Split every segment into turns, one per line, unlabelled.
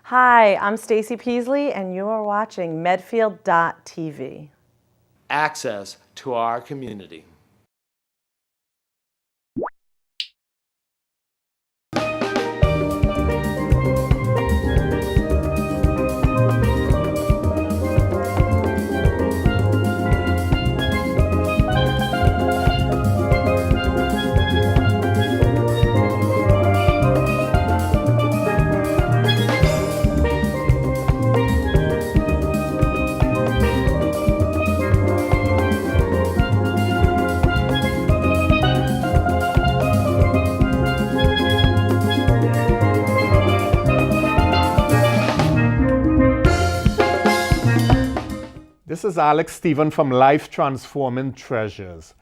Hi, I'm Stacy Peasley, and you are watching Medfield.tv.
Access to our community.
This is Alex Stephen from Life Transforming Treasures.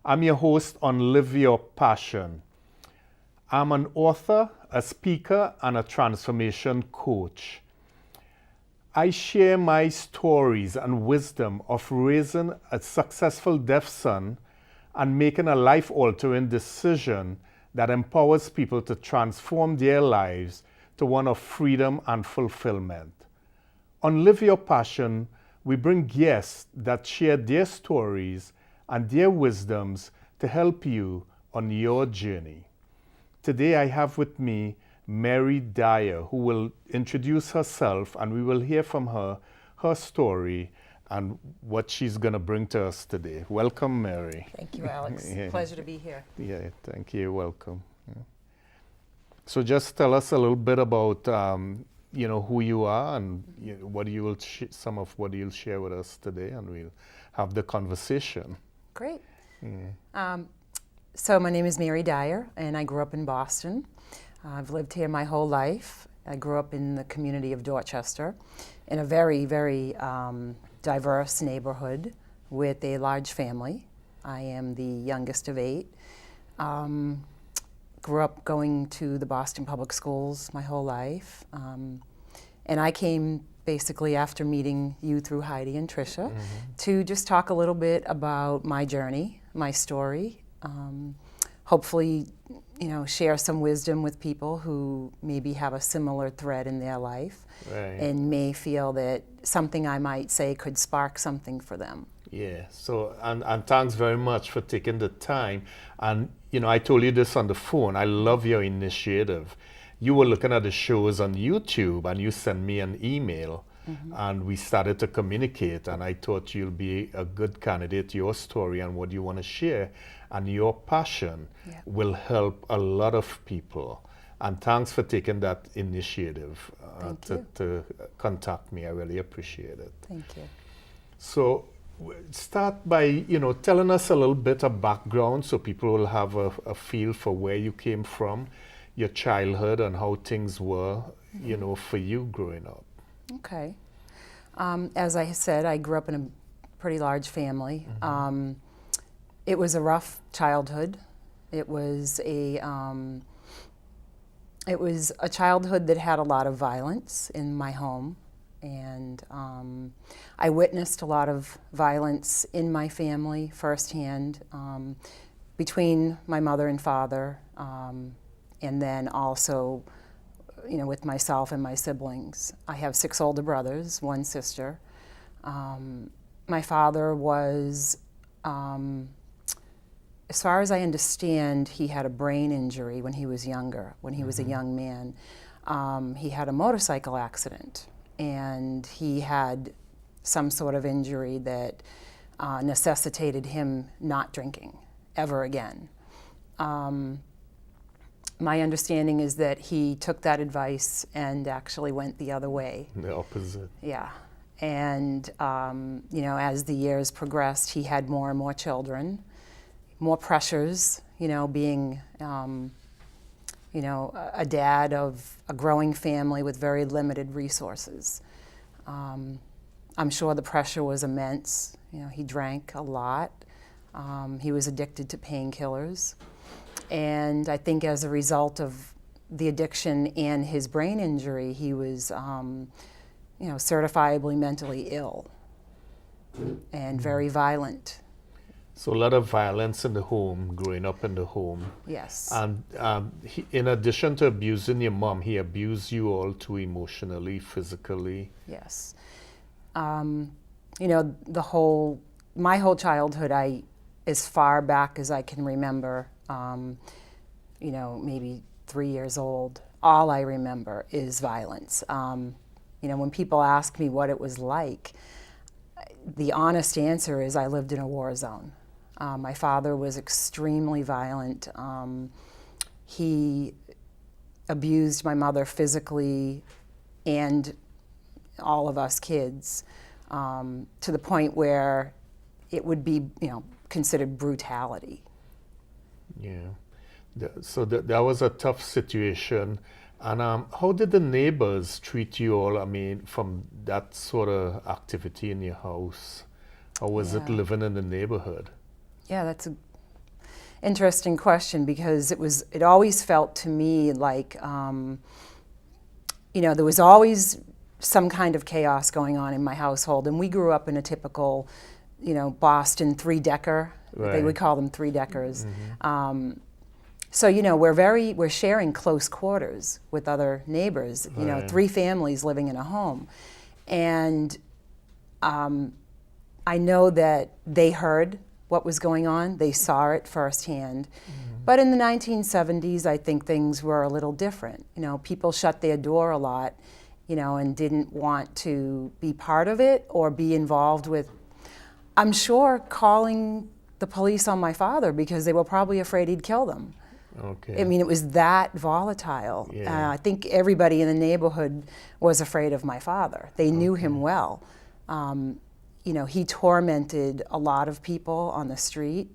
I'm your host on Live Your Passion. I'm an author, a speaker, and a transformation coach. I share my stories and wisdom of raising a successful deaf son and making a life-altering decision that empowers people to transform their lives to one of freedom and fulfillment. On Live Your Passion, we bring guests that share their stories and their wisdoms to help you on your journey. Today I have with me Mary Dyer, who will introduce herself, and we will hear from her story and what she's going to bring to us today. Welcome, Mary.
Thank you, Alex.
Yeah.
Pleasure to be here.
Yeah, thank you. Welcome. Yeah. So just tell us a little bit about who you are and what you will some of what you'll share with us today, and we'll have the conversation.
Great.
Yeah.
So my name is Mary Dyer, and I grew up in Boston. I've lived here my whole life. I grew up in the community of Dorchester in a very, very diverse neighborhood with a large family. I am the youngest of 8. Grew up going to the Boston Public Schools my whole life. And I came basically after meeting you through Heidi and Tricia to just talk a little bit about my journey, my story. Hopefully, share some wisdom with people who maybe have a similar thread in their life,
Right.
and may feel that something I might say could spark something for them.
Yeah, so, and thanks very much for taking the time. And, I told you this on the phone, I love your initiative. You were looking at the shows on YouTube and you sent me an email and we started to communicate, and I thought you'll be a good candidate. Your story and what you want to share and your passion will help a lot of people. And thanks for taking that initiative to contact me. I really appreciate it.
Thank you.
So start by, telling us a little bit of background so people will have a feel for where you came from, your childhood, and how things were, for you growing up.
Okay. As I said, I grew up in a pretty large family. It was a rough childhood. It was a childhood that had a lot of violence in my home. And I witnessed a lot of violence in my family firsthand, between my mother and father, and then also, with myself and my siblings. I have 6 older brothers, 1 sister. My father was, as far as I understand, he had a brain injury when he was younger, when he was a young man. He had a motorcycle accident, and he had some sort of injury that necessitated him not drinking ever again. My understanding is that he took that advice and actually went the other way.
The opposite.
Yeah. And, as the years progressed, he had more and more children, more pressures, being, a dad of a growing family with very limited resources. I'm sure the pressure was immense. He drank a lot. He was addicted to painkillers. And I think as a result of the addiction and his brain injury, he was, certifiably mentally ill and very violent.
So a lot of violence in the home, growing up in the home.
Yes.
And in addition to abusing your mom, he abused you all too, emotionally, physically.
Yes. You know, my whole childhood, as far back as I can remember, you know, maybe 3 years old, all I remember is violence. You know, when people ask me what it was like, the honest answer is I lived in a war zone. My father was extremely violent. He abused my mother physically and all of us kids, to the point where it would be, you know, considered brutality.
Yeah. So that was a tough situation. And how did the neighbors treat you all? I mean, from that sort of activity in your house, how was it
Yeah.
living in the neighborhood?
Yeah, that's an interesting question, because it always felt to me like, you know, there was always some kind of chaos going on in my household. And we grew up in a typical, you know, Boston three-decker.
Right.
They would call them three-deckers. So, you know, we're sharing close quarters with other neighbors, you know,
Right.
3 families living in a home. And I know that they heard what was going on. They saw it firsthand. But in the 1970s, I think things were a little different. You know, people shut their door a lot, you know, and didn't want to be part of it or be involved with, I'm sure, calling the police on my father because they were probably afraid he'd kill them.
Okay.
I mean, it was that volatile.
Yeah.
I think everybody in the neighborhood was afraid of my father. They knew him well. You know, he tormented a lot of people on the street.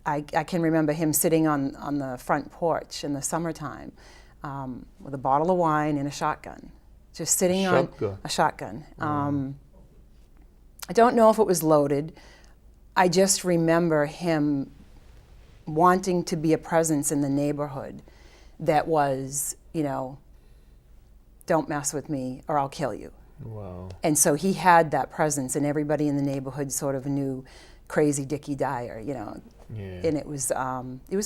I can remember him sitting on the front porch in the summertime with a bottle of wine and a shotgun, just sitting on a shotgun. I don't know if it was loaded. I just remember him wanting to be a presence in the neighborhood that was, you know, don't mess with me or I'll kill you.
Wow.
And so he had that presence, and everybody in the neighborhood sort of knew Crazy Dickie Dyer, you know.
Yeah.
And it was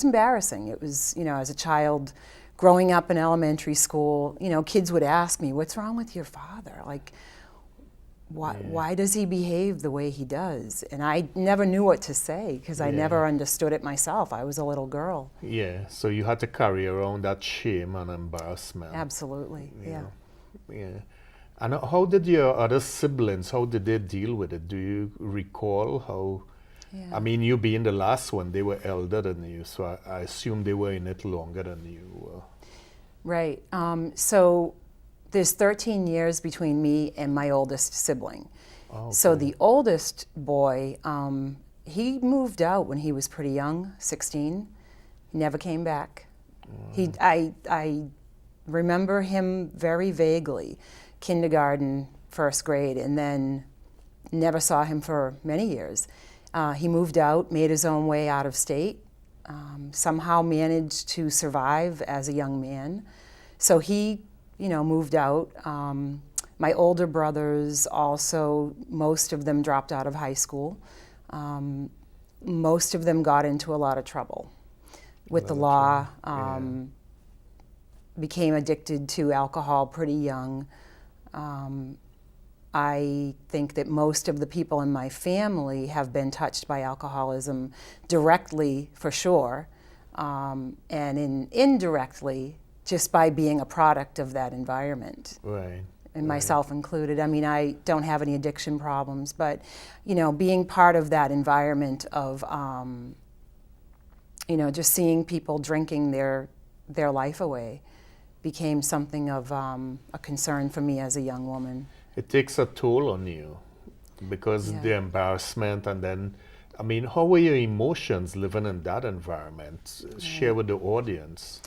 embarrassing. It was, you know, as a child growing up in elementary school, you know, kids would ask me, what's wrong with your father? Like, why does he behave the way he does? And I never knew what to say because I never understood it myself. I was a little girl.
Yeah, so you had to carry around that shame and embarrassment.
Absolutely, yeah.
Yeah. And how did your other siblings, how did they deal with it? Do you recall how, I mean, you being the last one, they were elder than you, so I assume they were in it longer than you were.
Right, so there's 13 years between me and my oldest sibling.
Okay.
So the oldest boy, he moved out when he was pretty young, 16. He never came back. I remember him very vaguely, kindergarten, first grade, and then never saw him for many years. He moved out, made his own way out of state, somehow managed to survive as a young man. So he, you know, moved out. My older brothers also, most of them dropped out of high school. Most of them got into a lot of trouble with the law, became addicted to alcohol pretty young. I think that most of the people in my family have been touched by alcoholism directly, for sure, and indirectly, just by being a product of that environment.
Right.
And myself included. I mean, I don't have any addiction problems, but, you know, being part of that environment of, you know, just seeing people drinking their life away became something of a concern for me as a young woman.
It takes a toll on you because the embarrassment, and then, I mean, how were your emotions living in that environment? Share with the audience.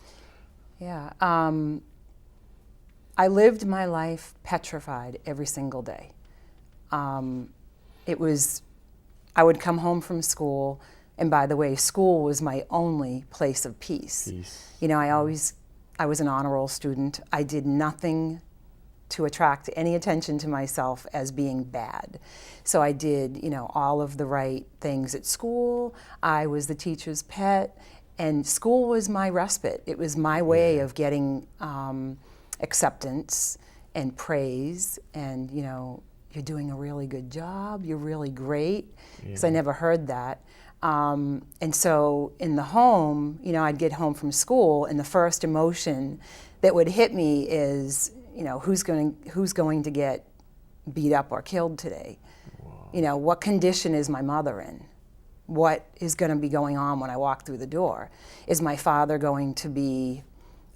Yeah. I lived my life petrified every single day. It was, I would come home from school, and by the way, school was my only place of peace. You know, I was an honor roll student. I did nothing to attract any attention to myself as being bad. So I did, all of the right things at school. I was the teacher's pet, and school was my respite. It was my way of getting acceptance and praise, and you're doing a really good job, you're really great, because I never heard that. And so in the home, I'd get home from school, and the first emotion that would hit me is, who's going to get beat up or killed today? Wow. What condition is my mother in? What is going to be going on when I walk through the door? Is my father going to be,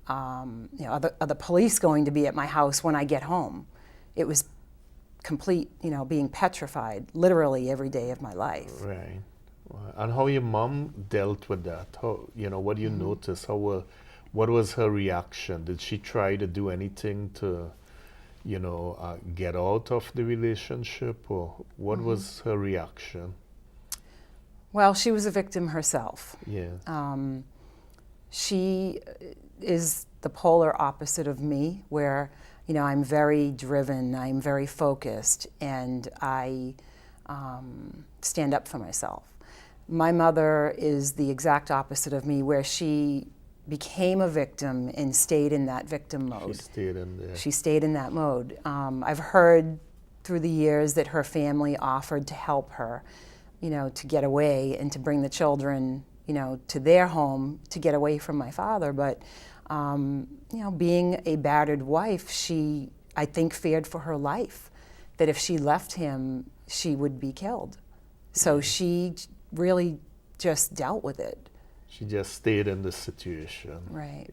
are the police going to be at my house when I get home? It was complete, being petrified literally every day of my life.
Right. And how your mom dealt with that? How, what do you notice? What was her reaction? Did she try to do anything to, get out of the relationship, or what was her reaction?
Well, she was a victim herself.
Yeah.
She is the polar opposite of me, where, I'm very driven, I'm very focused, and I stand up for myself. My mother is the exact opposite of me, where she became a victim and stayed in that victim mode.
She stayed in there.
She stayed in that mode. I've heard through the years that her family offered to help her, to get away and to bring the children, to their home to get away from my father. But, being a battered wife, she, I think, feared for her life, that if she left him, she would be killed. So she really just dealt with it.
She just stayed in the situation.
Right.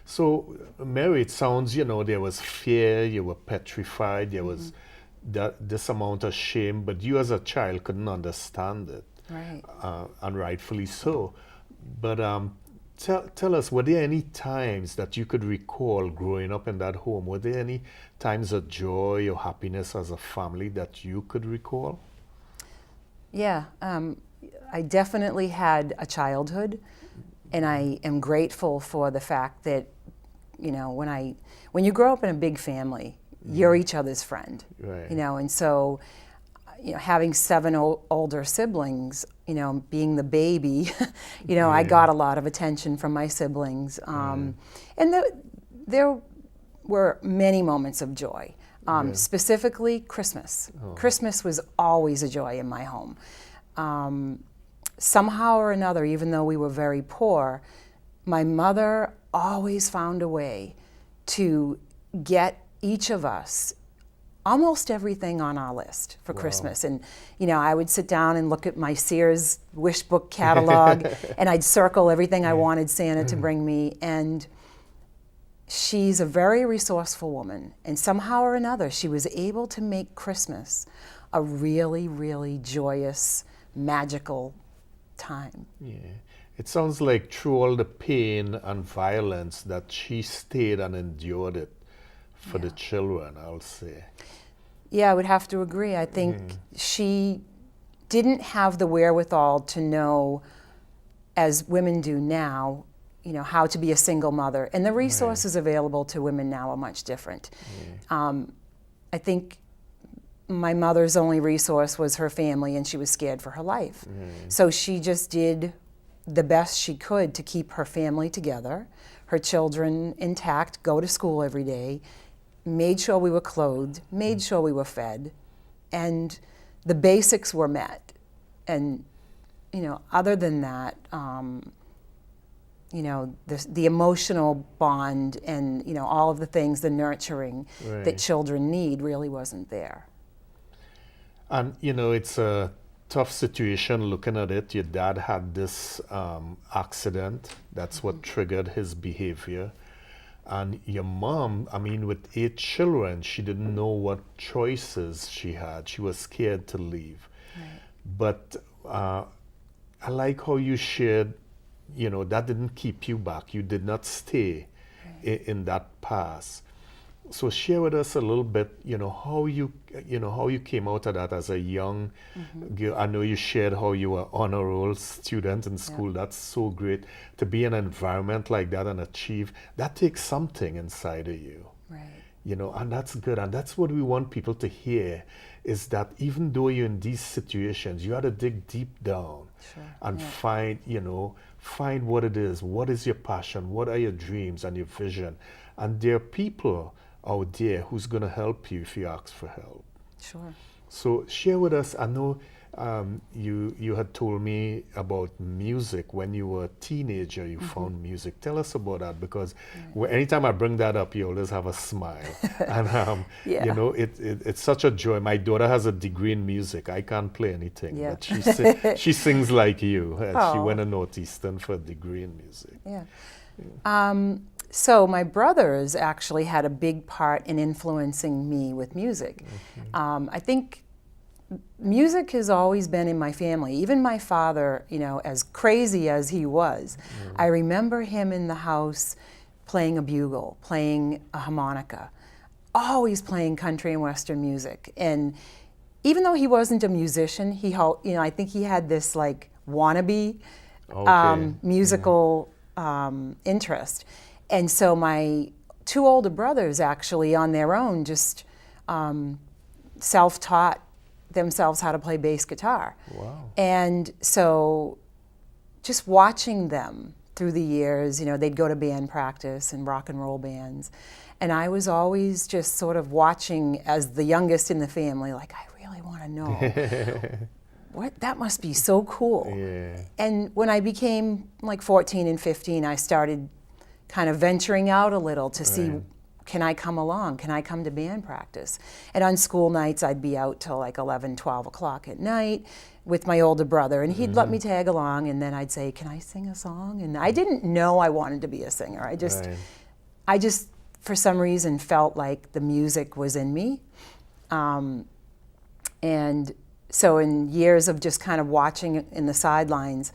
So, Mary, it sounds, there was fear, you were petrified, there was this amount of shame, but you as a child couldn't understand it.
Right.
And rightfully so. But tell us, were there any times that you could recall growing up in that home? Were there any times of joy or happiness as a family that you could recall? Yeah.
I definitely had a childhood, and I am grateful for the fact that, when you grow up in a big family, you're each other's friend.
Right.
And so, having 7 older siblings, being the baby, I got a lot of attention from my siblings. And there were many moments of joy. Specifically, Christmas. Oh. Christmas was always a joy in my home. Somehow or another, even though we were very poor, my mother always found a way to get each of us almost everything on our list for Christmas. And, I would sit down and look at my Sears wish book catalog, and I'd circle everything I wanted Santa to bring me. And she's a very resourceful woman, and somehow or another, she was able to make Christmas a really, really joyous, magical time.
Yeah. It sounds like through all the pain and violence that she stayed and endured it for the children, I'll say.
Yeah, I would have to agree. I think she didn't have the wherewithal to know, as women do now, how to be a single mother. And the resources available to women now are much different. I think my mother's only resource was her family, and she was scared for her life. So she just did the best she could to keep her family together, her children intact, go to school every day, made sure we were clothed, made sure we were fed, and the basics were met. And, other than that, the emotional bond and, all of the things, the nurturing that children need really wasn't there.
And, it's a tough situation looking at it. Your dad had this accident. That's what triggered his behavior. And your mom, with 8 children, she didn't know what choices she had. She was scared to leave. Right. But I like how you shared, that didn't keep you back. You did not stay in that past. So share with us a little bit, how you came out of that as a young girl. I know you shared how you were honor roll student in school. That's so great to be in an environment like that and achieve. That takes something inside of you.
Right.
you know, and that's good. And that's what we want people to hear, is that even though you're in these situations, you got to dig deep down and find, you know, find what it is. What is your passion? What are your dreams and your vision? And there are people out there who's going to help you if you ask for help.
Sure.
So share with us, I know you had told me about music. When you were a teenager, you found music. Tell us about that, because anytime I bring that up, you always have a smile. And, you know, it's such a joy. My daughter has a degree in music. I can't play anything, but she sings like you. She went to Northeastern for a degree in music.
So my brothers actually had a big part in influencing me with music. I think music has always been in my family. Even my father, you know, as crazy as he was, I remember him in the house playing a bugle, playing a harmonica, always playing country and western music. And even though he wasn't a musician, you know, I think he had this like wannabe musical interest. And so my two older brothers actually on their own just self-taught themselves how to play bass guitar.
Wow.
And so just watching them through the years, you know, they'd go to band practice and rock and roll bands. And I was always just sort of watching as the youngest in the family, like, I really want to know. That must be so cool.
Yeah.
And when I became like 14 and 15, I started kind of venturing out a little to see, can I come along? Can I come to band practice? And on school nights, I'd be out till like 11, 12 o'clock at night with my older brother, and he'd let me tag along, and then I'd say, can I sing a song? And I didn't know I wanted to be a singer. I just, for some reason, felt like the music was in me. And so in years of just kind of watching in the sidelines,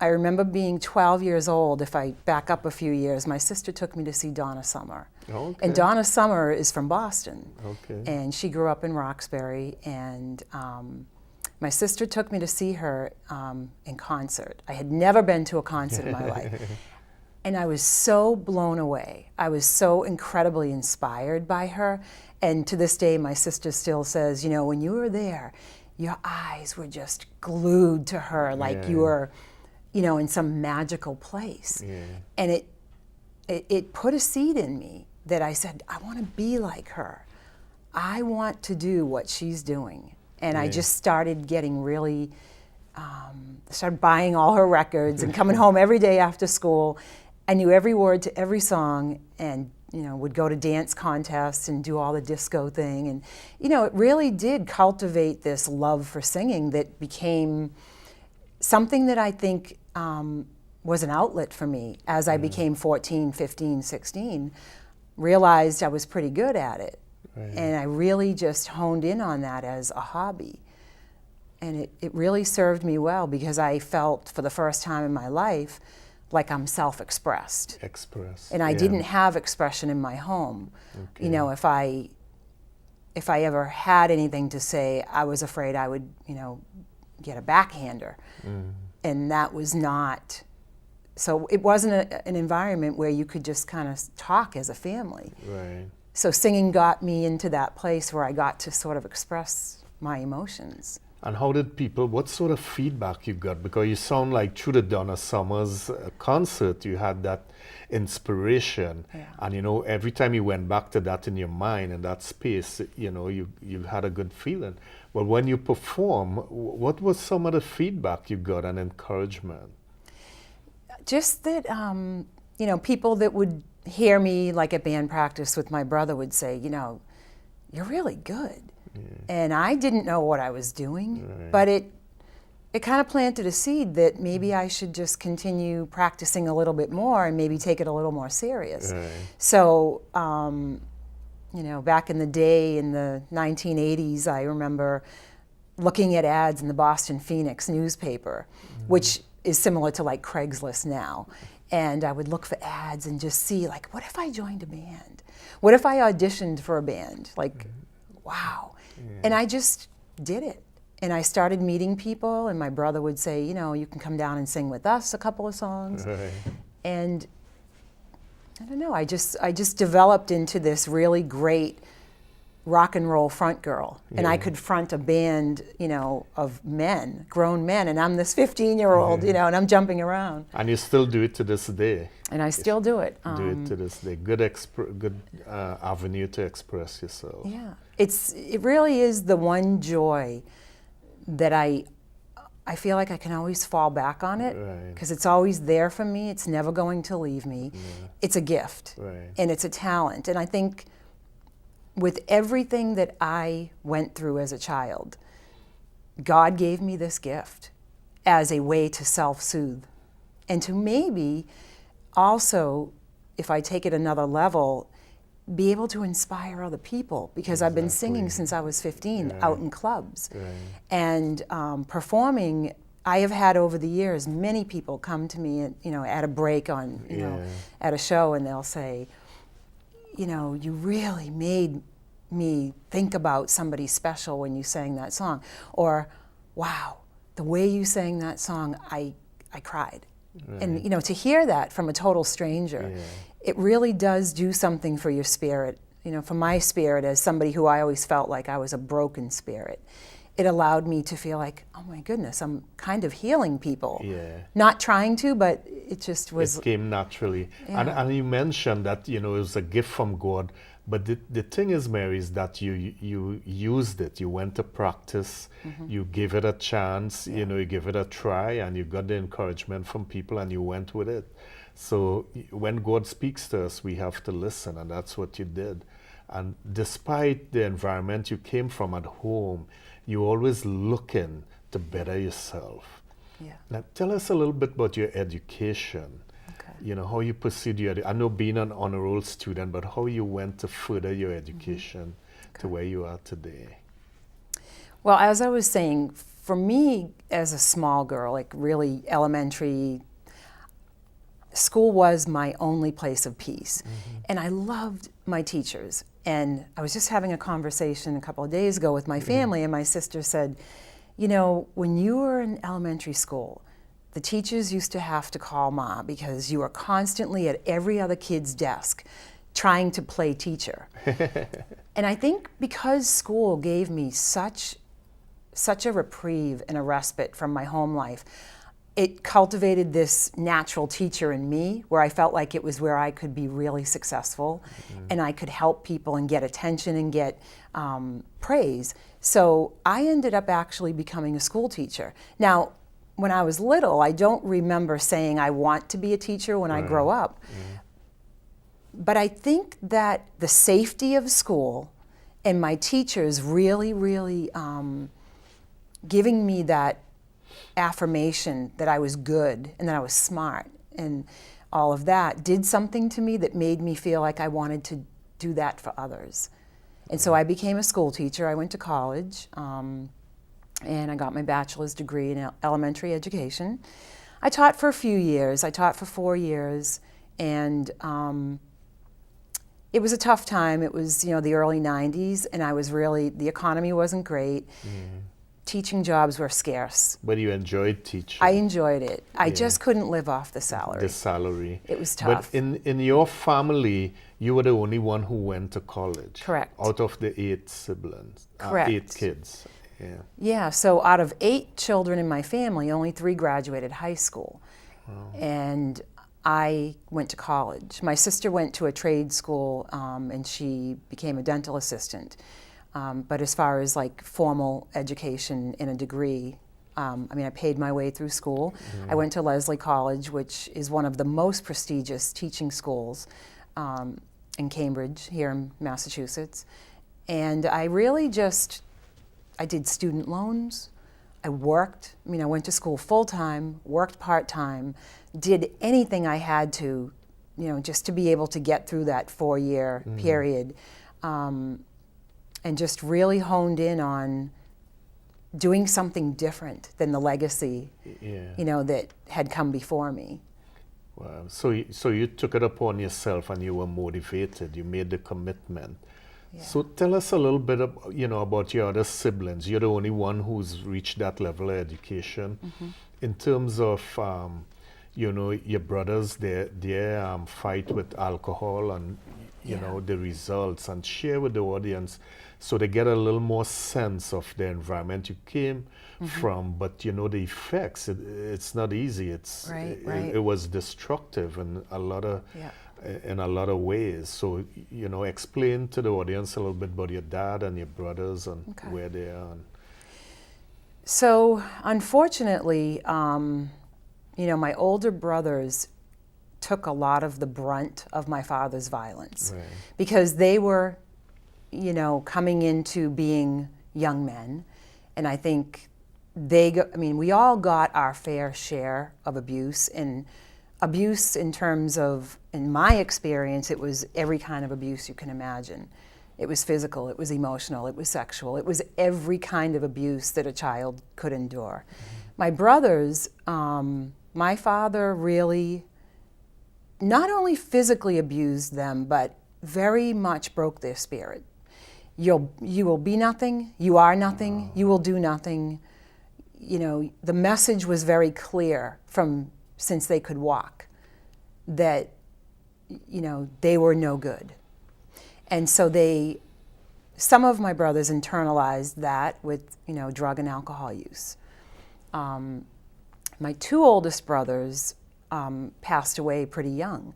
I remember being 12 years old. If I back up a few years, my sister took me to see Donna Summer.
Okay.
And Donna Summer is from Boston.
Okay.
And she grew up in Roxbury. And my sister took me to see her in concert. I had never been to a concert in my life. And I was so blown away. I was so incredibly inspired by her. And to this day, my sister still says, you know, when you were there, your eyes were just glued to her, like you were, you know, in some magical place. And it put a seed in me that I said, I want to be like her. I want to do what she's doing. And I just started getting really, started buying all her records and coming home every day after school. I knew every word to every song, and you know, would go to dance contests and do all the disco thing. And you know, it really did cultivate this love for singing that became something that I think was an outlet for me as I became 14, 15, 16, realized I was pretty good at it. And I really just honed in on that as a hobby. And it really served me well, because I felt for the first time in my life like I'm self-expressed. And I didn't have expression in my home. You know, if I ever had anything to say, I was afraid I would, you know, get a backhander. And that was not, so it wasn't an environment where you could just kind of talk as a family. So singing got me into that place where I got to sort of express my emotions.
And how did people, what sort of feedback you got? Because you sound like through the Donna Summers concert, you had that inspiration. And you know, every time you went back to that in your mind and that space, you know, you had a good feeling. But when you perform, what was some of the feedback you got and encouragement?
Just that, you know, people that would hear me like at band practice with my brother would say, you know, you're really good. And I didn't know what I was doing, but it kind of planted a seed that maybe I should just continue practicing a little bit more and maybe take it a little more serious. So, you know, back in the day in the 1980s, I remember looking at ads in the Boston Phoenix newspaper, which is similar to like Craigslist now. And I would look for ads and just see, like, what if I joined a band? What if I auditioned for a band? Like, wow. And I just did it. And I started meeting people, and my brother would say, you know, you can come down and sing with us a couple of songs. And I don't know. I just developed into this really great rock and roll front girl, and I could front a band, of men, grown men, and I'm this 15-year-old, and I'm jumping around.
And you still do it to this day.
And I still do it.
Do it to this day. Good avenue to express yourself.
Yeah, it really is the one joy that I feel like I can always fall back on it because it's always there for me. It's never going to leave me. It's a gift, and it's a talent. And I think with everything that I went through as a child, God gave me this gift as a way to self-soothe and to maybe also, if I take it another level, be able to inspire other people, because I've been singing since I was 15 out in clubs. And performing, I have had over the years many people come to me at a break on, at a show, and they'll say, you really made me think about somebody special when you sang that song. Or, wow, the way you sang that song, I cried. And, to hear that from a total stranger, it really does do something for your spirit. For my spirit, as somebody who I always felt like I was a broken spirit, it allowed me to feel like, oh my goodness, I'm kind of healing people. Not trying to, but it just was.
It came naturally. And you mentioned that, it was a gift from God. But the thing is, Mary, is that you used it. You went to practice. You gave it a chance. You gave it a try, and you got the encouragement from people, and you went with it. So when God speaks to us, we have to listen, and that's what you did. And despite the environment you came from at home, you're always looking to better yourself. Now, tell us a little bit about your education. How you pursued I know being an honor roll student, but how you went to further your education to where you are today.
Well, as I was saying, for me as a small girl, like really elementary, school was my only place of peace. And I loved my teachers. And I was just having a conversation a couple of days ago with my family, and my sister said, when you were in elementary school, the teachers used to have to call Ma because you were constantly at every other kid's desk trying to play teacher. And I think because school gave me such a reprieve and a respite from my home life, it cultivated this natural teacher in me where I felt like it was where I could be really successful and I could help people and get attention and get praise. So I ended up actually becoming a school teacher. Now, when I was little, I don't remember saying I want to be a teacher when I grow up. But I think that the safety of school and my teachers really, really giving me that affirmation that I was good and that I was smart and all of that did something to me that made me feel like I wanted to do that for others. And so I became a school teacher. I went to college. And I got my bachelor's degree in elementary education. I taught for a few years. I taught for 4 years, and it was a tough time. It was, the early 90s, and the economy wasn't great. Teaching jobs were scarce.
But you enjoyed teaching.
I enjoyed it. I just couldn't live off the salary.
The salary.
It was tough.
But in your family, you were the only one who went to college.
Correct.
Out of the 8 siblings.
Correct.
8 kids.
Yeah, so out of 8 children in my family, only 3 graduated high school. And I went to college. My sister went to a trade school and she became a dental assistant. But as far as like formal education in a degree, I paid my way through school. I went to Lesley College, which is one of the most prestigious teaching schools in Cambridge, here in Massachusetts. And I really I did student loans. I worked. I went to school full-time, worked part-time, did anything I had to, just to be able to get through that 4-year period, and just really honed in on doing something different than the legacy, that had come before me.
Wow. So you took it upon yourself and you were motivated. You made the commitment. So tell us a little bit about your other siblings. You're the only one who's reached that level of education. In terms of, you know, your brothers, their fight with alcohol and, you
Yeah.
know, the results, and share with the audience so they get a little more sense of the environment you came from. But, you know, the effects, it's not easy.
Right,
It,
right.
it was destructive in a lot of
Yeah.
in a lot of ways. So, you know, explain to the audience a little bit about your dad and your brothers and
Okay.
where they are. And
So, unfortunately, you know, my older brothers took a lot of the brunt of my father's violence
Right.
because they were, you know, coming into being young men. And I think I mean, we all got our fair share of abuse, and abuse in terms of, in my experience, it was every kind of abuse you can imagine. It was physical, it was emotional, it was sexual, it was every kind of abuse that a child could endure. My brothers, my father really not only physically abused them, but very much broke their spirit. You will be nothing, you are nothing, you will do nothing. You know, the message was very clear since they could walk, that, you know, they were no good. And so some of my brothers internalized that with, you know, drug and alcohol use. My two oldest brothers passed away pretty young.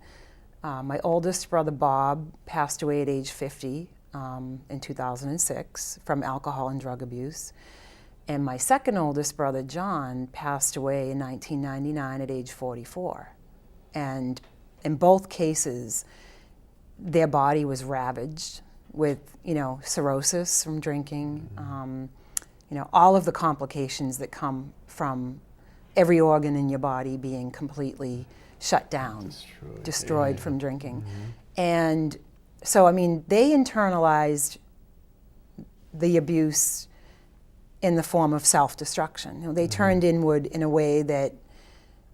My oldest brother, Bob, passed away at age 50 in 2006 from alcohol and drug abuse. And my second oldest brother, John, passed away in 1999 at age 44. And in both cases, their body was ravaged with, you know, cirrhosis from drinking, you know, all of the complications that come from every organ in your body being completely shut down, destroyed from drinking. And so, I mean, they internalized the abuse in the form of self-destruction. You know, they turned inward in a way that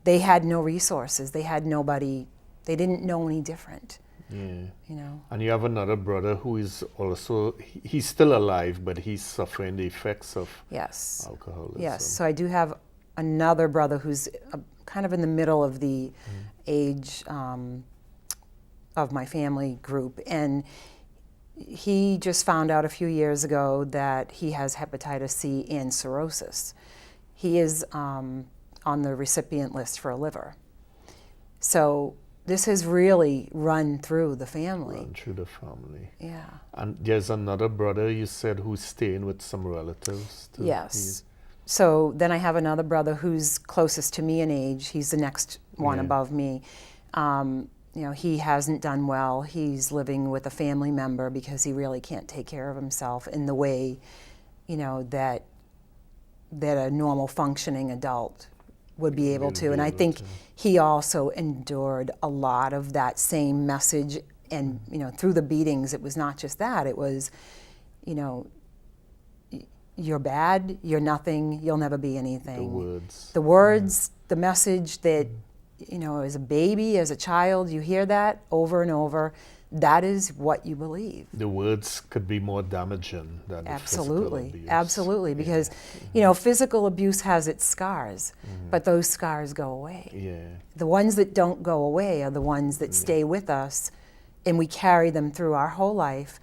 they had no resources. They had nobody. They didn't know any different.
yeah.
You know.
And you have another brother who is also, he's still alive, but he's suffering the effects of
Yes.
alcoholism.
Yes. So I do have another brother who's kind of in the middle of the age of my family group, and he just found out a few years ago that he has hepatitis C and cirrhosis. He is on the recipient list for a liver. So this has really run through the family.
Run through the family.
Yeah.
And there's another brother you said who's staying with some relatives too.
Yes. So then I have another brother who's closest to me in age. He's the next one
Yeah.
above me. You know, he hasn't done well. He's living with a family member because he really can't take care of himself in the way, you know, that a normal functioning adult would be able to. And I think he also endured a lot of that same message. And, you know, through the beatings, it was not just that. It was, you know, you're bad, you're nothing, you'll never be anything. The words, the message that, you know, as a baby, as a child, you hear that over and over. That is what you believe.
The words could be more damaging than the physical abuse.
Absolutely, because, you know, physical abuse has its scars, but those scars go away.
Yeah.
The ones that don't go away are the ones that stay with us, and we carry them through our whole life,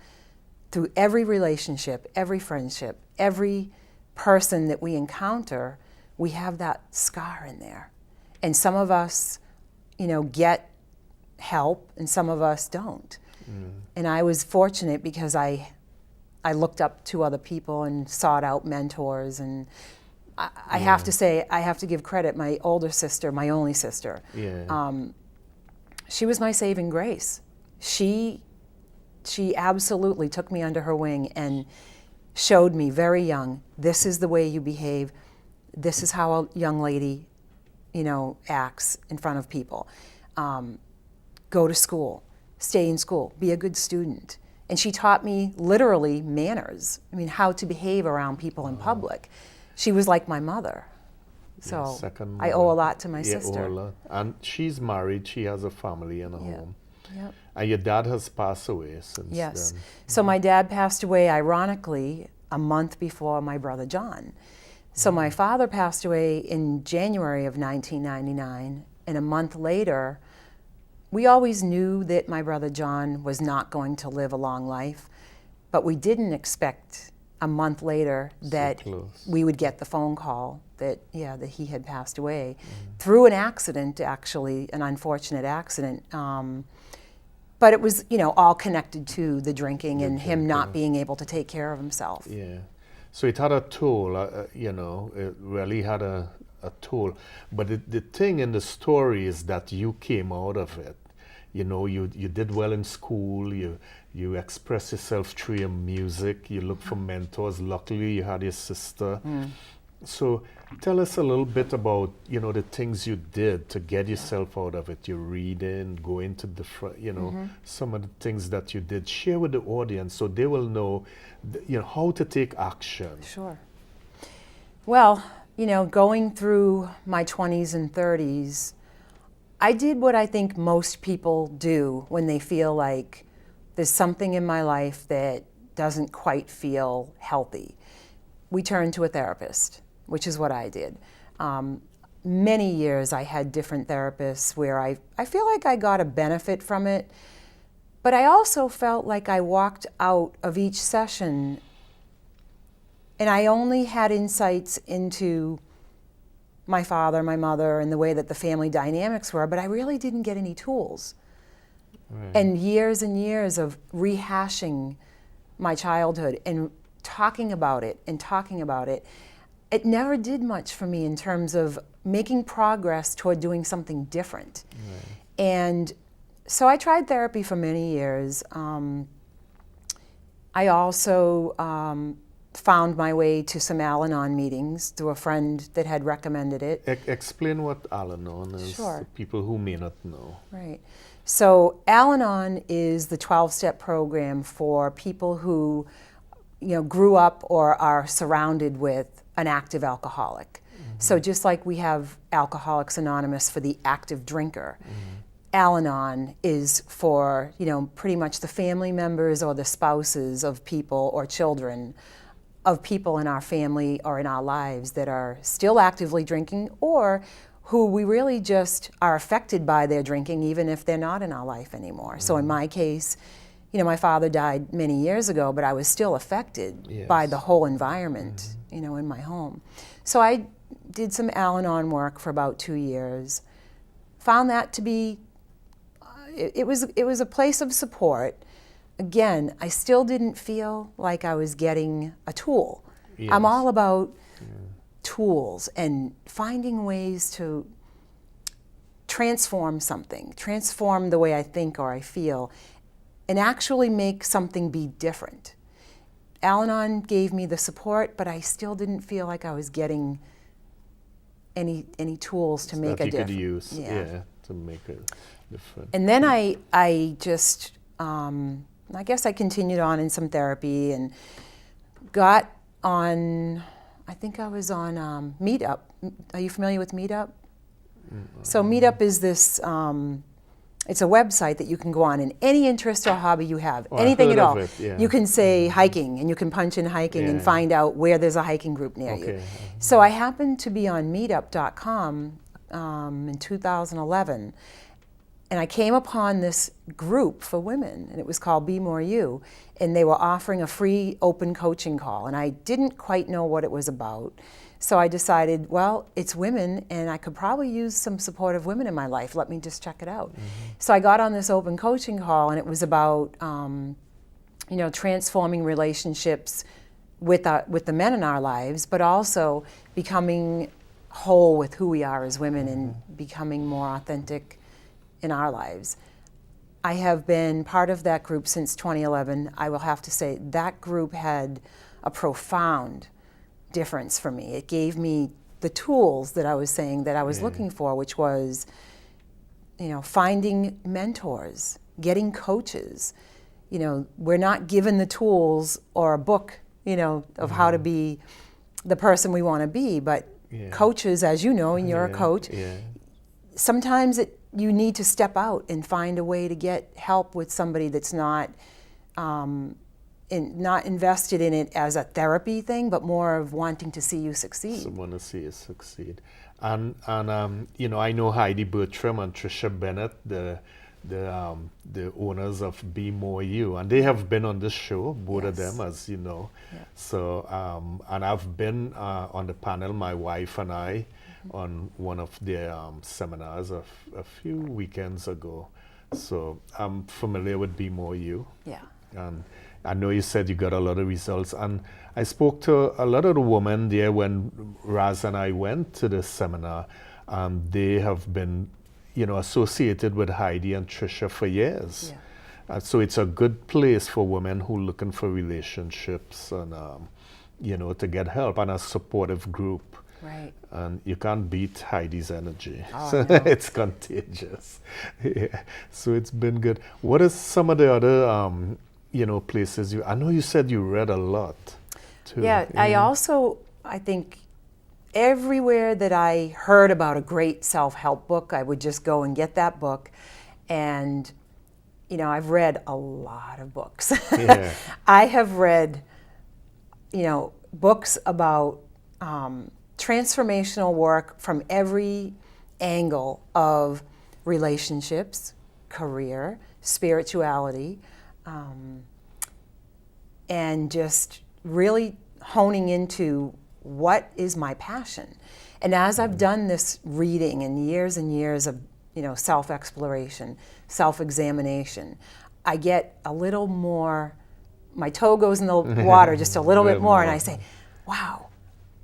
through every relationship, every friendship, every person that we encounter. We have that scar in there. And some of us, you know, get help, and some of us don't. And I was fortunate because I looked up to other people and sought out mentors. And I have to say, I have to give credit. My older sister, my only sister, she was my saving grace. She absolutely took me under her wing and showed me very young, this is the way you behave. This is how a young lady, you know, acts in front of people. Go to school, stay in school, be a good student. And she taught me literally manners. I mean, how to behave around people in public. She was like my mother. So I owe a lot to my sister.
Owe a lot. And she's married, she has a family and a home.
Yep.
And your dad has passed away since
Yes.
then.
So my dad passed away, ironically, a month before my brother John. So my father passed away in January of 1999, and a month later, we always knew that my brother John was not going to live a long life, but we didn't expect a month later that we would get the phone call that he had passed away through an accident, actually, an unfortunate accident. But it was, all connected to the drinking and him not being able to take care of himself.
Yeah. So it had a toll, it really had a toll. But the thing in the story is that you came out of it. You did well in school, you expressed yourself through your music, you looked for mentors. Luckily, you had your sister. So tell us a little bit about, the things you did to get yourself out of it. You're reading, going to different, some of the things that you did. Share with the audience so they will know, how to take action.
Sure. Well, going through my 20s and 30s, I did what I think most people do when they feel like there's something in my life that doesn't quite feel healthy. We turned to a therapist, which is what I did. Many years I had different therapists where I feel like I got a benefit from it, but I also felt like I walked out of each session and I only had insights into my father, my mother, and the way that the family dynamics were, but I really didn't get any tools. Right. And years of rehashing my childhood and talking about it, it never did much for me in terms of making progress toward doing something different. Right. And so I tried therapy for many years. I also found my way to some Al-Anon meetings through a friend that had recommended it.
Explain what Al-Anon is
Sure.
to people who may not know.
Right. So Al-Anon is the 12-step program for people who grew up or are surrounded with an active alcoholic. So just like we have Alcoholics Anonymous for the active drinker, Al-Anon is for pretty much the family members or the spouses of people or children of people in our family or in our lives that are still actively drinking or who we really just are affected by their drinking even if they're not in our life anymore. So in my case, my father died many years ago, but I was still affected by the whole environment, in my home. So I did some Al-Anon work for about 2 years, found that to be, it was a place of support. Again, I still didn't feel like I was getting a tool. Yes. I'm all about tools and finding ways to transform something, transform the way I think or I feel, and actually make something be different. Al-Anon gave me the support, but I still didn't feel like I was getting any tools to make a difference.
That you could use, to make a difference.
And then I just, I guess I continued on in some therapy and got on, I think I was on Meetup. Are you familiar with Meetup? So Meetup is this, it's a website that you can go on in any interest or hobby you have, anything at all. You can say hiking and you can punch in hiking and find out where there's a hiking group near you. So I happened to be on meetup.com in 2011. And I came upon this group for women, and it was called Be More You, and they were offering a free open coaching call, and I didn't quite know what it was about. So I decided, well, it's women, and I could probably use some supportive women in my life. Let me just check it out. So I got on this open coaching call, and it was about, transforming relationships with the men in our lives, but also becoming whole with who we are as women and becoming more authentic in our lives. I have been part of that group since 2011. I will have to say that group had a profound difference for me. It gave me the tools that I was saying that I was looking for, which was, finding mentors, getting coaches. We're not given the tools or a book, of how to be the person we want to be, but coaches, as you know, and you're a coach, sometimes you need to step out and find a way to get help with somebody that's not invested in it as a therapy thing, but more of wanting to see you succeed.
Someone to see you succeed. And you know, I know Heidi Bertram and Trisha Bennett, the owners of Be More You, and they have been on this show, both of them, as you know.
Yeah.
So, and I've been on the panel, my wife and I, on one of their seminars a few weekends ago. So I'm familiar with Be More You.
Yeah.
And I know you said you got a lot of results. And I spoke to a lot of the women there when Raz and I went to the seminar. They have been, you know, associated with Heidi and Trisha for years.
Yeah.
So it's a good place for women who are looking for relationships and, you know, to get help, and a supportive group.
Right.
And you can't beat Heidi's energy.
Oh,
So
no.
it's contagious. Yeah. So it's been good. What are some of the other, you know, places I know you said you read a lot too.
Yeah, I think everywhere that I heard about a great self-help book, I would just go and get that book. And, you know, I've read a lot of books.
Yeah.
I have read, you know, books about transformational work from every angle of relationships, career, spirituality, and just really honing into what is my passion. And as I've done this reading and years of, you know, self-exploration, self-examination, I get a little more, my toe goes in the water just a little bit more, and I say, wow,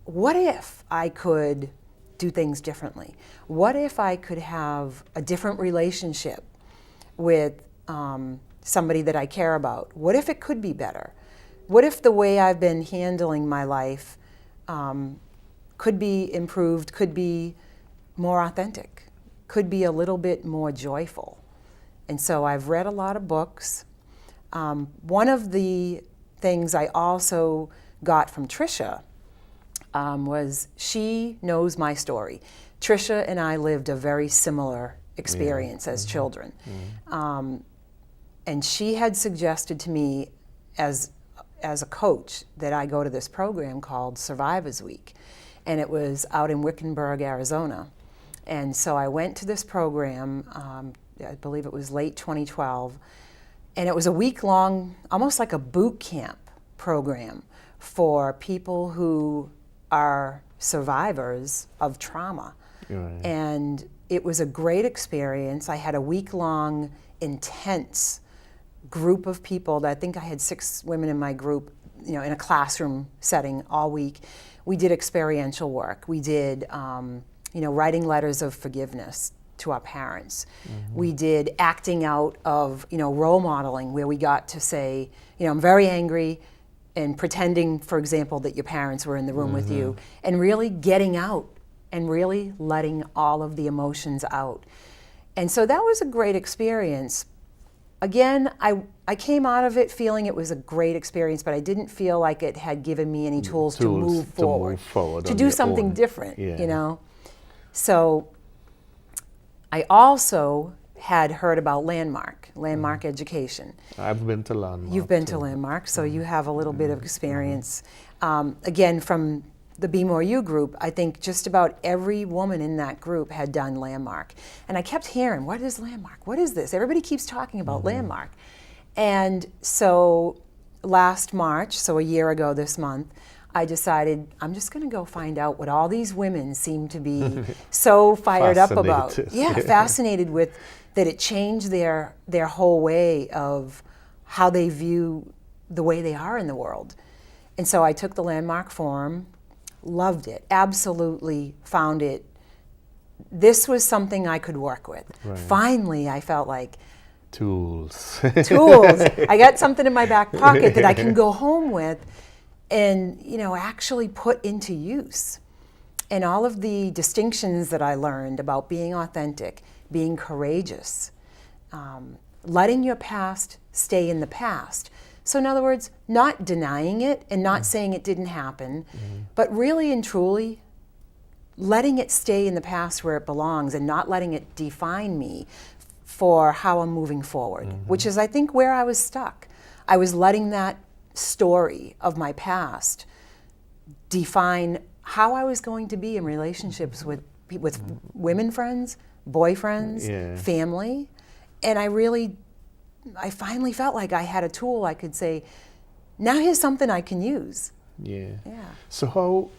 what if I could do things differently? What if I could have a different relationship with somebody that I care about? What if it could be better? What if the way I've been handling my life could be improved, could be more authentic, could be a little bit more joyful? And so I've read a lot of books. One of the things I also got from Trisha was she knows my story. Trisha and I lived a very similar experience as children. And she had suggested to me as a coach that I go to this program called Survivors Week. And it was out in Wickenburg, Arizona. And so I went to this program, I believe it was late 2012, and it was a week-long, almost like a boot camp program for people who are survivors of trauma.
Right.
And it was a great experience. I had a week-long, intense group of people. I think I had 6 women in my group, you know, in a classroom setting all week. We did experiential work. We did, you know, writing letters of forgiveness to our parents. We did acting out of, you know, role modeling, where we got to say, you know, I'm very angry, and pretending, for example, that your parents were in the room with you, and really getting out and really letting all of the emotions out. And so that was a great experience. Again, I came out of it feeling it was a great experience, but I didn't feel like it had given me any tools to move forward, to do something different, you know. So I also had heard about Landmark Education.
I've been to Landmark.
You've been to Landmark, so you have a little bit of experience. Again, from the Be More You group, I think just about every woman in that group had done Landmark. And I kept hearing, what is Landmark? What is this? Everybody keeps talking about Landmark. And so last March, so a year ago this month, I decided I'm just going to go find out what all these women seem to be so fired up about. Yeah, fascinated with that it changed their whole way of how they view the way they are in the world. And so I took the Landmark Forum, loved it, absolutely found it. This was something I could work with. Right. Finally, I felt like,
tools.
I got something in my back pocket that I can go home with and, you know, actually put into use. And all of the distinctions that I learned about being authentic, being courageous, letting your past stay in the past. So in other words, not denying it and not saying it didn't happen, but really and truly letting it stay in the past where it belongs and not letting it define me for how I'm moving forward, which is, I think, where I was stuck. I was letting that story of my past define how I was going to be in relationships with with women friends, boyfriends,
Yeah.
family. And I finally felt like I had a tool I could say, now here's something I can use.
Yeah.
Yeah.
So how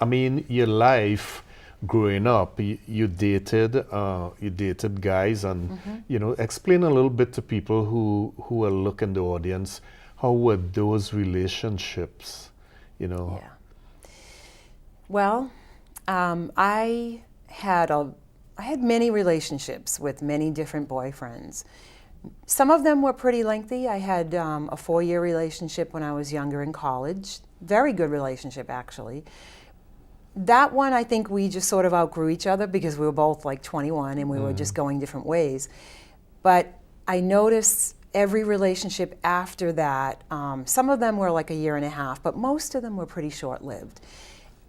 I mean, your life growing up, you dated guys, and explain a little bit to people who are looking the audience. How were those relationships?
Yeah. Well, I had many relationships with many different boyfriends. Some of them were pretty lengthy. I had a 4-year relationship when I was younger in college. Very good relationship, actually. That one, I think we just sort of outgrew each other because we were both like 21 and we were just going different ways. But I noticed every relationship after that, some of them were like a year and a half, but most of them were pretty short-lived.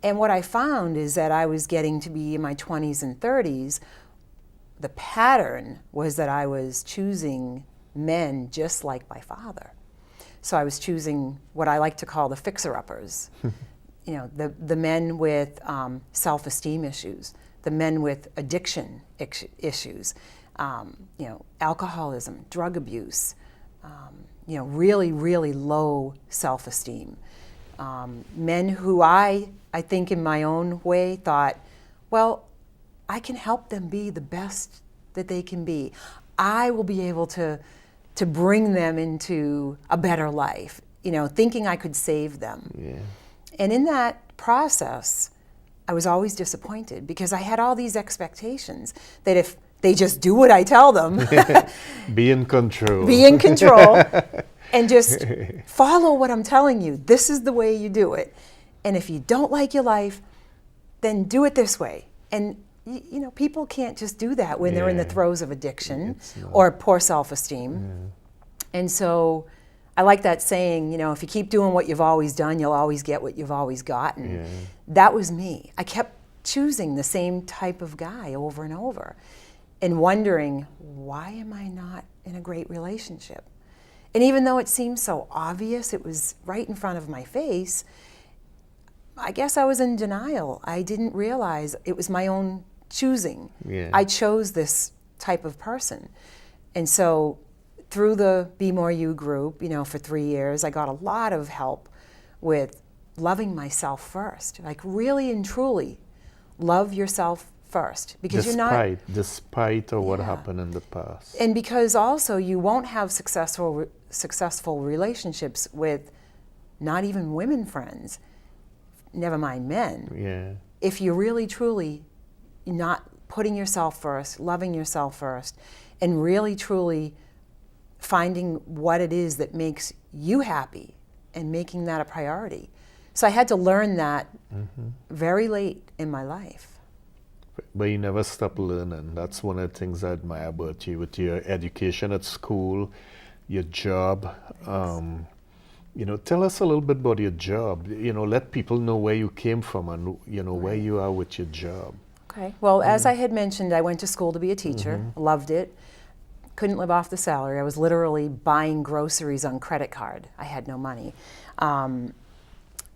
And what I found is that I was getting to be in my 20s and 30s. The pattern was that I was choosing men just like my father. So I was choosing what I like to call the fixer-uppers. The men with self-esteem issues, the men with addiction issues, alcoholism, drug abuse, really, really low self-esteem. Men who I think in my own way thought, well, I can help them be the best that they can be. I will be able to bring them into a better life, thinking I could save them.
Yeah.
And in that process, I was always disappointed because I had all these expectations that if they just do what I tell them,
Be in control.
be in control, and just follow what I'm telling you. This is the way you do it. And if you don't like your life, then do it this way. And people can't just do that when they're in the
Yeah.
throes of addiction
It's not.
or poor self-esteem.
Yeah.
And so I like that saying, if you keep doing what you've always done, you'll always get what you've always gotten.
Yeah.
That was me. I kept choosing the same type of guy over and over and wondering, why am I not in a great relationship? And even though it seemed so obvious, it was right in front of my face, I guess I was in denial. I didn't realize it was my own choosing.
Yeah.
I chose this type of person. And so through the Be More You group, for 3 years, I got a lot of help with loving myself first. Like really and truly love yourself first. Because
Despite of what
Yeah.
happened in the past.
and because also you won't have successful relationships with not even women friends, never mind men,
Yeah.
if you're really truly not putting yourself first, loving yourself first, and really truly finding what it is that makes you happy and making that a priority. So I had to learn that very late in my life.
But you never stop learning. That's one of the things I admire about you with your education at school, your job. Tell us a little bit about your job. Let people know where you came from and where you are with your job.
Okay. Well, as I had mentioned, I went to school to be a teacher. Loved it. Couldn't live off the salary. I was literally buying groceries on credit card. I had no money.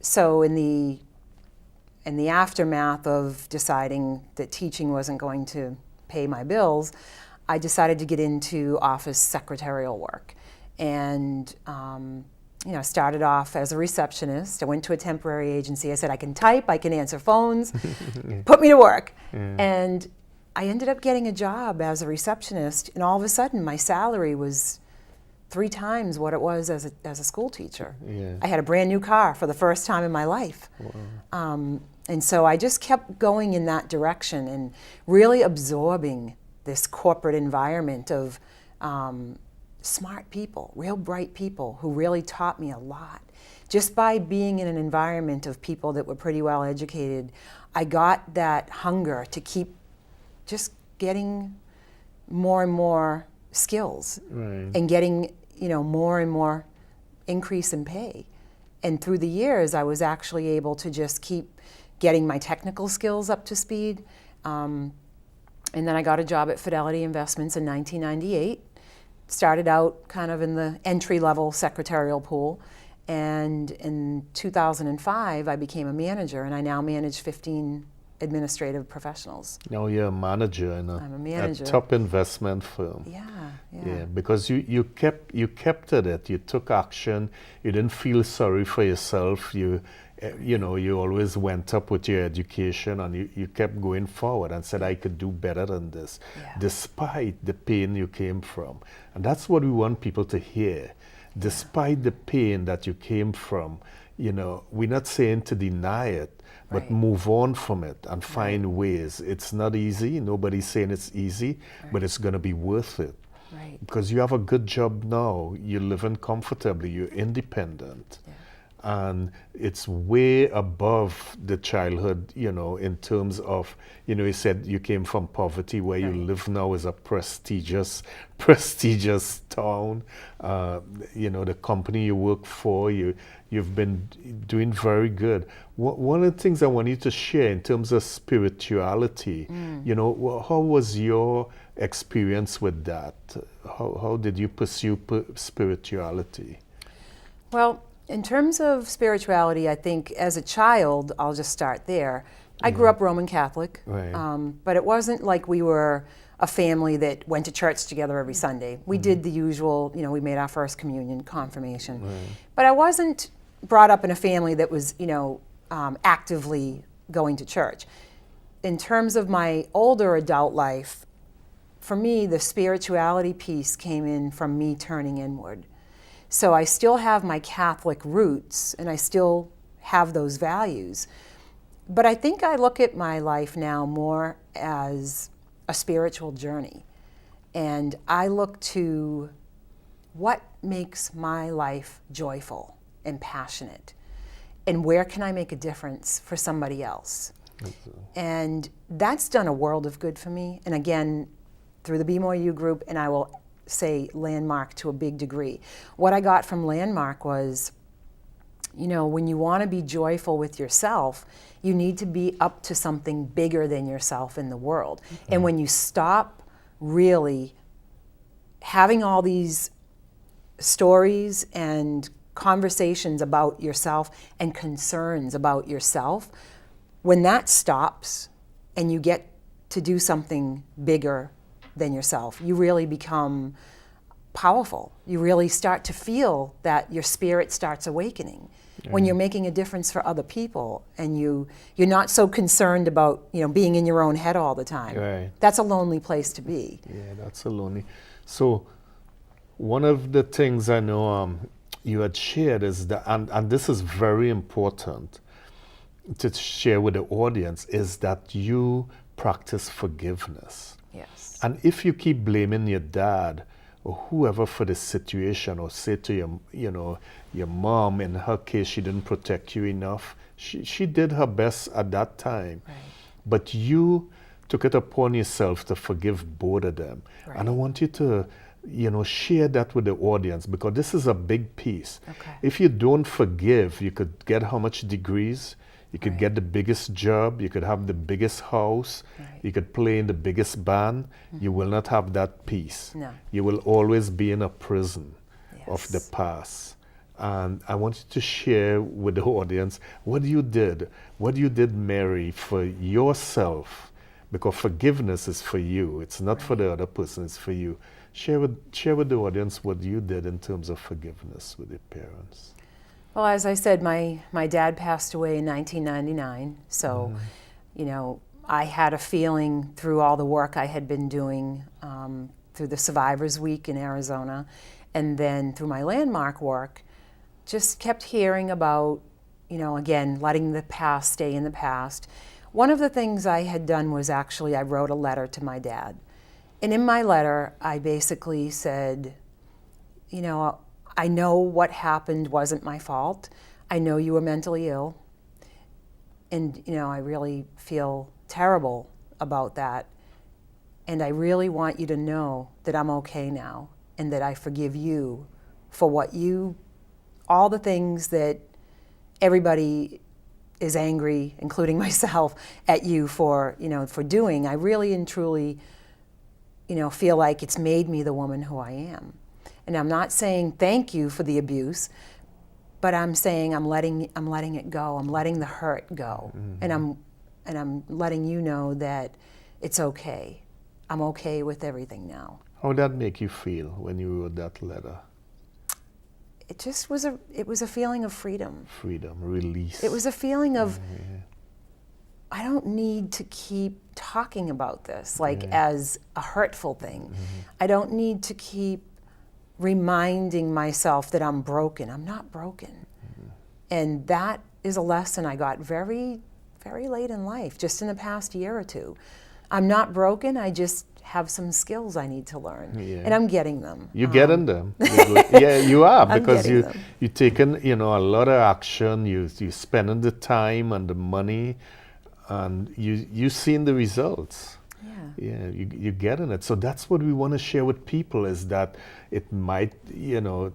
So in the aftermath of deciding that teaching wasn't going to pay my bills, I decided to get into office secretarial work. And started off as a receptionist. I went to a temporary agency. I said, I can type, I can answer phones, put me to work.
Yeah.
And I ended up getting a job as a receptionist, and all of a sudden my salary was 3 times what it was as a school teacher.
Yeah.
I had a brand new car for the first time in my life.
Wow.
And so I just kept going in that direction and really absorbing this corporate environment of smart people, real bright people who really taught me a lot. Just by being in an environment of people that were pretty well educated, I got that hunger to keep just getting more and more skills
Right.
and getting, more and more increase in pay. And through the years, I was actually able to just keep getting my technical skills up to speed. And then I got a job at Fidelity Investments in 1998. Started out kind of in the entry-level secretarial pool. And in 2005, I became a manager, and I now manage 15 administrative professionals.
Now you're a manager in
I'm a manager.
top investment firm.
Yeah.
Because you kept at it. You took action. You didn't feel sorry for yourself. You always went up with your education, and you kept going forward and said, I could do better than this, despite the pain you came from. And that's what we want people to hear. Despite the pain that you came from, we're not saying to deny it, but move on from it and find ways. It's not easy. Nobody's saying it's easy, but it's going to be worth it.
Right.
Because you have a good job now. You're living comfortably. You're independent.
Yeah.
And it's way above the childhood, in terms of, you said you came from poverty. Where you live now is a prestigious town. The company you work for, you've been doing very good. One of the things I want you to share in terms of spirituality, how was your experience with that? How did you pursue spirituality?
Well, in terms of spirituality, I think as a child, I'll just start there. I grew up Roman Catholic, but it wasn't like we were a family that went to church together every Sunday. We did the usual, we made our first communion, confirmation. But I wasn't brought up in a family that was, actively going to church. In terms of my older adult life, for me, the spirituality piece came in from me turning inward. So I still have my Catholic roots, and I still have those values. But I think I look at my life now more as a spiritual journey. And I look to what makes my life joyful and passionate, and where can I make a difference for somebody else. And that's done a world of good for me. And again, through the Be More You group, and I will say Landmark to a big degree. What I got from Landmark was, when you want to be joyful with yourself, you need to be up to something bigger than yourself in the world. And when you stop really having all these stories and conversations about yourself and concerns about yourself, when that stops and you get to do something bigger than yourself, you really become powerful. You really start to feel that your spirit starts awakening when you're making a difference for other people, and you're not so concerned about being in your own head all the time.
Right.
That's a lonely place to be.
Yeah, that's a lonely. So one of the things I know you had shared is that, and this is very important to share with the audience, is that you practice forgiveness.
Yes.
And if you keep blaming your dad or whoever for the situation, or say to your mom, in her case, she didn't protect you enough. She did her best at that time.
Right.
But you took it upon yourself to forgive both of them.
Right.
And I want you to, share that with the audience, because this is a big piece.
Okay.
If you don't forgive, you could get how much degrees? You could get the biggest job, you could have the biggest house, you could play in the biggest band. You will not have that peace.
No.
You will always be in a prison of the
Yes.
past. And I want you to share with the audience what you did, Mary, for yourself, because forgiveness is for you. It's not for the other person, it's for you. Share with the audience what you did in terms of forgiveness with your parents.
Well, as I said, my dad passed away in 1999, so, I had a feeling through all the work I had been doing through the Survivors Week in Arizona, and then through my Landmark work, just kept hearing about, again, letting the past stay in the past. One of the things I had done was actually I wrote a letter to my dad. And in my letter, I basically said, I know what happened wasn't my fault. I know you were mentally ill. And, I really feel terrible about that. And I really want you to know that I'm okay now, and that I forgive you for all the things that everybody is angry, including myself, at you for doing. I really and truly, feel like it's made me the woman who I am. And I'm not saying thank you for the abuse, but I'm saying I'm letting it go. I'm letting the hurt go. And and I'm letting you know that it's okay. I'm okay with everything now.
How did that make you feel when you wrote that letter?
It just was a feeling of freedom.
Freedom, release.
It was a feeling of, I don't need to keep talking about this like as a hurtful thing. I don't need to keep reminding myself that I'm broken. I'm not broken. And that is a lesson I got very, very late in life, just in the past year or two. I'm not broken, I just have some skills I need to learn. And I'm getting them.
You're getting them. Yeah, you are,
I'm
because
getting them.
you've taken, a lot of action, you spending the time and the money, and you've seen the results. Yeah, you're getting it. So that's what we want to share with people, is that it might,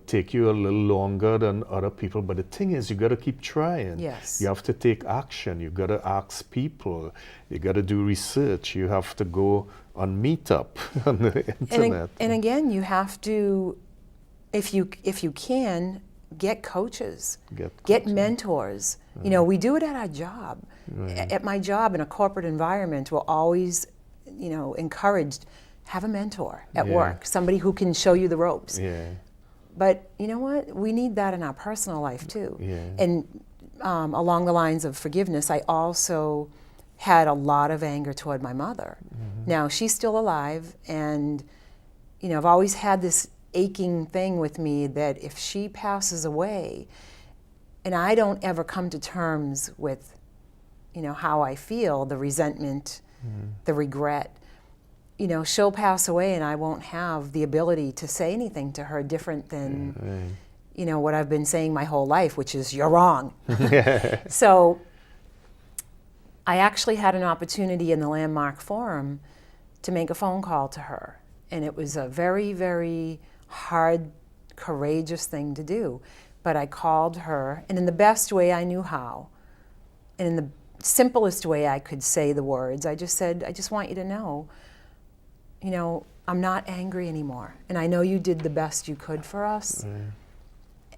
take you a little longer than other people, but the thing is, you got to keep trying.
Yes.
You have to take action. You got to ask people. You got to do research. You have to go on Meetup on the internet.
And again, you have to, if you can, get coaches, get mentors. We do it at our job. At my job in a corporate environment, we're always encouraged, have a mentor at work, somebody who can show you the ropes. But you know what? We need that in our personal life too. And along the lines of forgiveness, I also had a lot of anger toward my mother. Now, she's still alive, and I've always had this aching thing with me that if she passes away and I don't ever come to terms with how I feel, the resentment, the regret, she'll pass away and I won't have the ability to say anything to her different than, what I've been saying my whole life, which is, you're wrong. So I actually had an opportunity in the Landmark Forum to make a phone call to her. And it was a very, very hard, courageous thing to do. But I called her, and in the best way I knew how, and in the simplest way I could say the words, I just said, I just want you to know, I'm not angry anymore. And I know you did the best you could for us.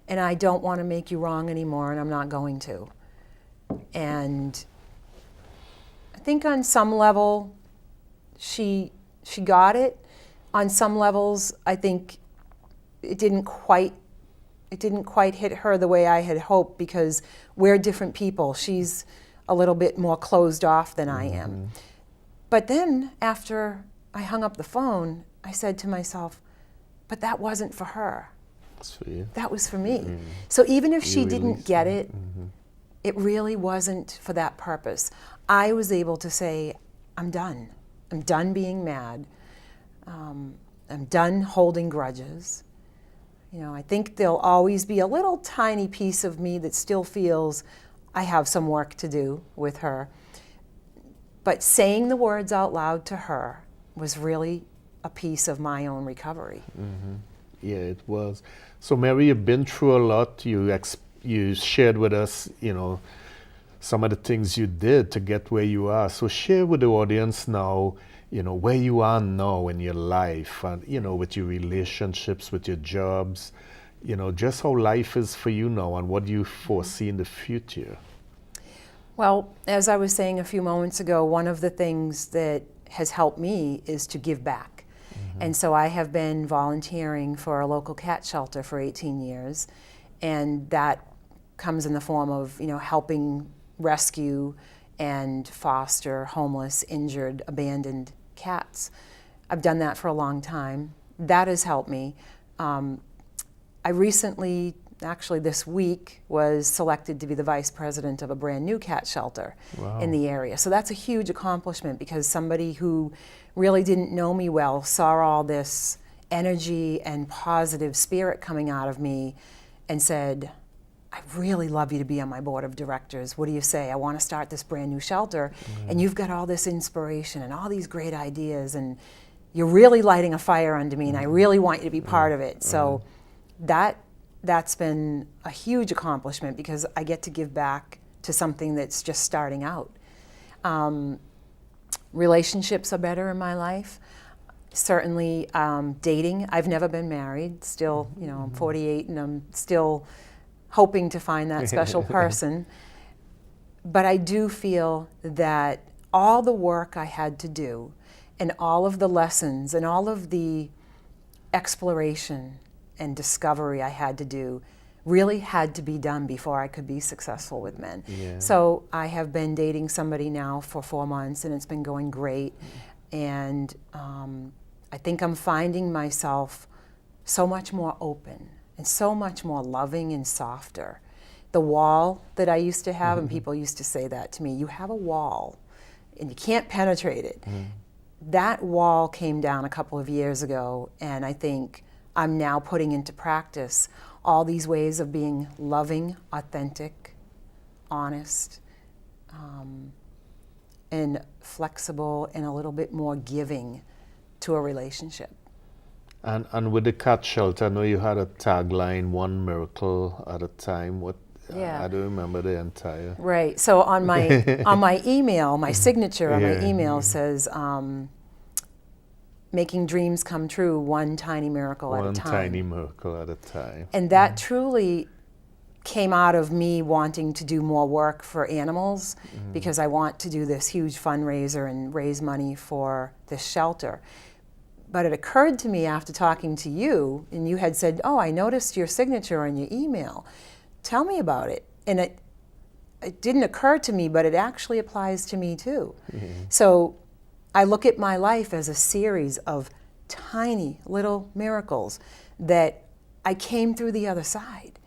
And I don't want to make you wrong anymore, and I'm not going to. And I think on some level, she got it. On some levels, I think it didn't quite hit her the way I had hoped, because we're different people. She's a little bit more closed off than I am. But then after I hung up the phone, I said to myself, but that wasn't for her.
That's for you.
That was for me. So even if she didn't get it, it really wasn't for that purpose. I was able to say, I'm done. I'm done being mad. I'm done holding grudges. I think there'll always be a little tiny piece of me that still feels I have some work to do with her. But saying the words out loud to her was really a piece of my own recovery.
Yeah, it was. So Mary, you've been through a lot. You shared with us, some of the things you did to get where you are. So share with the audience now, where you are now in your life, and, with your relationships, with your jobs, just how life is for you now and what you foresee in the future.
Well, as I was saying a few moments ago, one of the things that has helped me is to give back. And so I have been volunteering for a local cat shelter for 18 years, and that comes in the form of, helping rescue and foster homeless, injured, abandoned cats. I've done that for a long time. That has helped me. I recently, actually this week, was selected to be the vice president of a brand new cat shelter in the area. So that's a huge accomplishment, because somebody who really didn't know me well saw all this energy and positive spirit coming out of me and said, I'd really love you to be on my board of directors. What do you say? I want to start this brand new shelter, and you've got all this inspiration and all these great ideas, and you're really lighting a fire under me, and I really want you to be part of it. So that's been a huge accomplishment, because I get to give back to something that's just starting out. Relationships are better in my life. Certainly dating. I've never been married. Still, I'm 48 and I'm still hoping to find that special person. But I do feel that all the work I had to do and all of the lessons and all of the exploration and discovery I had to do really had to be done before I could be successful with men.
Yeah.
So I have been dating somebody now for 4 months, and it's been going great. And I think I'm finding myself so much more open and so much more loving and softer. The wall that I used to have, and people used to say that to me, you have a wall and you can't penetrate it. That wall came down a couple of years ago, and I think I'm now putting into practice all these ways of being loving, authentic, honest, and flexible, and a little bit more giving to a relationship.
And with the cat shelter, I know you had a tagline, one miracle at a time. What?
Yeah.
I don't remember the entire.
Right. So on my email, my signature on my
Yeah.
email says, making dreams come true, one tiny miracle at a
One
time.
tiny miracle at a time.
And that truly came out of me wanting to do more work for animals, because I want to do this huge fundraiser and raise money for this shelter. But it occurred to me after talking to you, and you had said, oh, I noticed your signature on your email. Tell me about it. And it didn't occur to me, but it actually applies to me too. So I look at my life as a series of tiny little miracles that I came through the other side.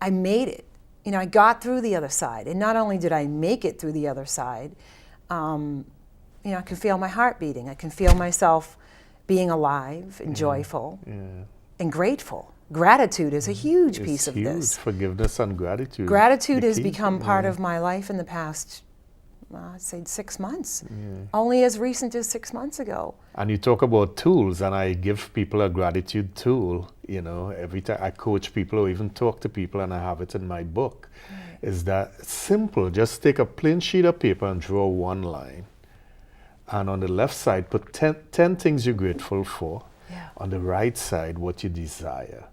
I made it. You know, I got through the other side. And not only did I make it through the other side, you know, I can feel my heart beating. I can feel myself being alive and joyful and grateful. Gratitude is a huge piece of
huge.
this.
Forgiveness and gratitude.
Gratitude
The
has
key.
become part of my life in the past, I'd say 6 months. Only as recent as 6 months ago.
And you talk about tools, and I give people a gratitude tool. You know, every time I coach people or even talk to people, and I have it in my book, is that simple. Just take a plain sheet of paper and draw one line. And on the left side, put 10 things you're grateful for.
Yeah.
On the right side, what you desire.